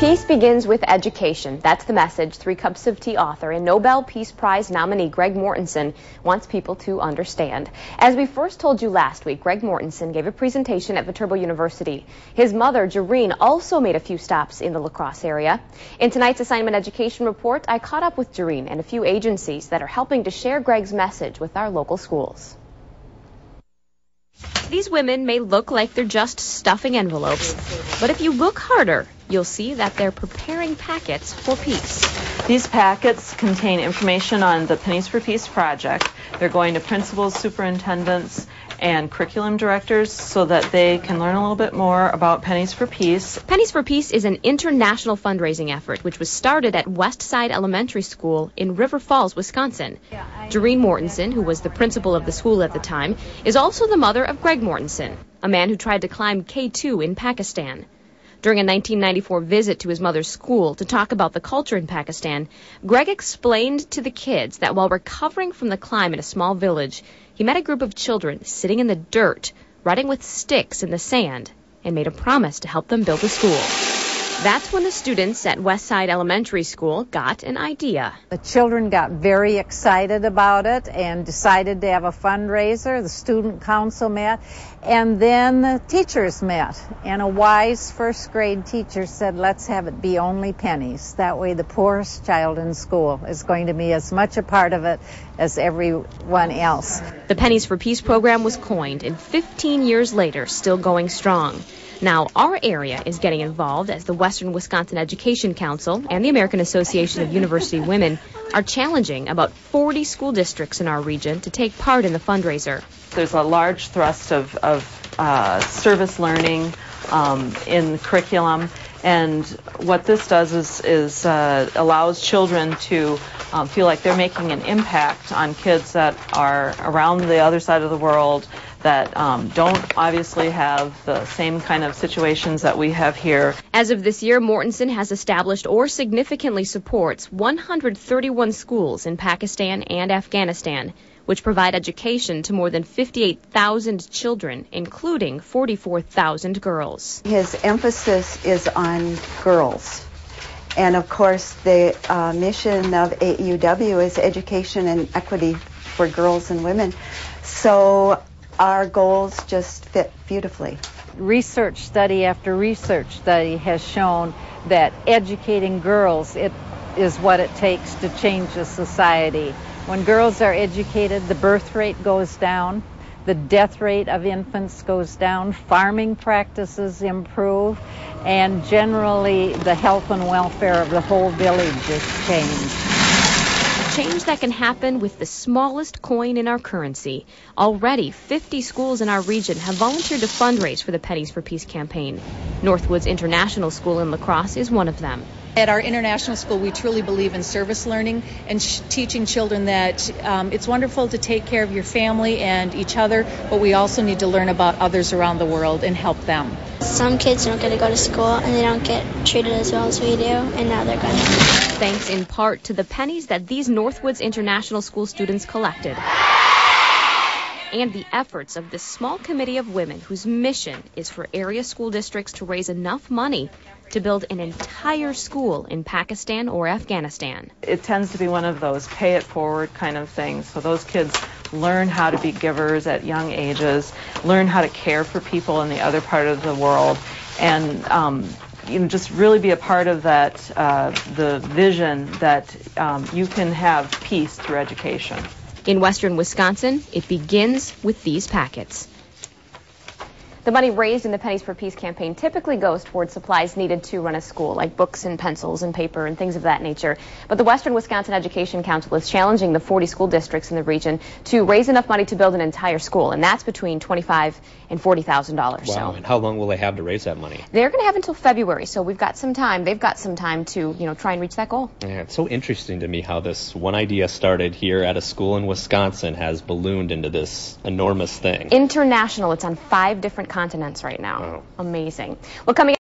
Peace begins with education. That's the message 3 Cups of Tea author and Nobel Peace Prize nominee Greg Mortenson wants people to understand. As we first told you last week, Greg Mortenson gave a presentation at Viterbo University. His mother, Jerene, also made a few stops in the La Crosse area. In tonight's assignment education report, I caught up with Jerene and a few agencies that are helping to share Greg's message with our local schools. These women may look like they're just stuffing envelopes, but if you look harder, you'll see that they're preparing packets for peace. These packets contain information on the Pennies for Peace project. They're going to principals, superintendents, and curriculum directors so that they can learn a little bit more about Pennies for Peace. Pennies for Peace is an international fundraising effort which was started at Westside Elementary School in River Falls, Wisconsin. Jerene Mortenson, who was the principal of the school at the time, is also the mother of Greg Mortenson, a man who tried to climb K2 in Pakistan. During a 1994 visit to his mother's school to talk about the culture in Pakistan, Greg explained to the kids that while recovering from the climb in a small village, he met a group of children sitting in the dirt, writing with sticks in the sand, and made a promise to help them build a school. That's when the students at Westside Elementary School got an idea. The children got very excited about it and decided to have a fundraiser. The student council met, and then the teachers met. And a wise first grade teacher said, let's have it be only pennies. That way the poorest child in school is going to be as much a part of it as everyone else. The Pennies for Peace program was coined, and 15 years later, still going strong. Now, our area is getting involved as the Western Wisconsin Education Council and the American Association of University Women are challenging about 40 school districts in our region to take part in the fundraiser. There's a large thrust of service learning in curriculum, and what this does is allows children to feel like they're making an impact on kids that are around the other side of the world that don't obviously have the same kind of situations that we have here. As of this year, Mortenson has established or significantly supports 131 schools in Pakistan and Afghanistan, which provide education to more than 58,000 children, including 44,000 girls. His emphasis is on girls. And of course, the mission of AUW is education and equity for girls and women. So our goals just fit beautifully. Research study after research study has shown that educating girls is what it takes to change a society. When girls are educated, the birth rate goes down, the death rate of infants goes down, farming practices improve, and generally the health and welfare of the whole village is changed. Change that can happen with the smallest coin in our currency. Already, 50 schools in our region have volunteered to fundraise for the Pennies for Peace campaign. Northwoods International School in La Crosse is one of them. At our international school, we truly believe in service learning and teaching children that it's wonderful to take care of your family and each other, but we also need to learn about others around the world and help them. Some kids don't get to go to school and they don't get treated as well as we do, and now they're going to. Thanks in part to the pennies that these Northwoods International School students collected, and the efforts of this small committee of women whose mission is for area school districts to raise enough money to build an entire school in Pakistan or Afghanistan. It tends to be one of those pay it forward kind of things. So those kids learn how to be givers at young ages, learn how to care for people in the other part of the world, and just really be a part of that, the vision that you can have peace through education. In western Wisconsin, it begins with these packets. The money raised in the Pennies for Peace campaign typically goes towards supplies needed to run a school, like books and pencils and paper and things of that nature. But the Western Wisconsin Education Council is challenging the 40 school districts in the region to raise enough money to build an entire school, and that's between $25,000 and $40,000. Wow, so. And how long will they have to raise that money? They're going to have until February, so we've got some time. They've got some time to, try and reach that goal. Yeah, it's so interesting to me how this one idea started here at a school in Wisconsin has ballooned into this enormous thing. International. It's on 5 different continents right now. Wow. Amazing. Well, coming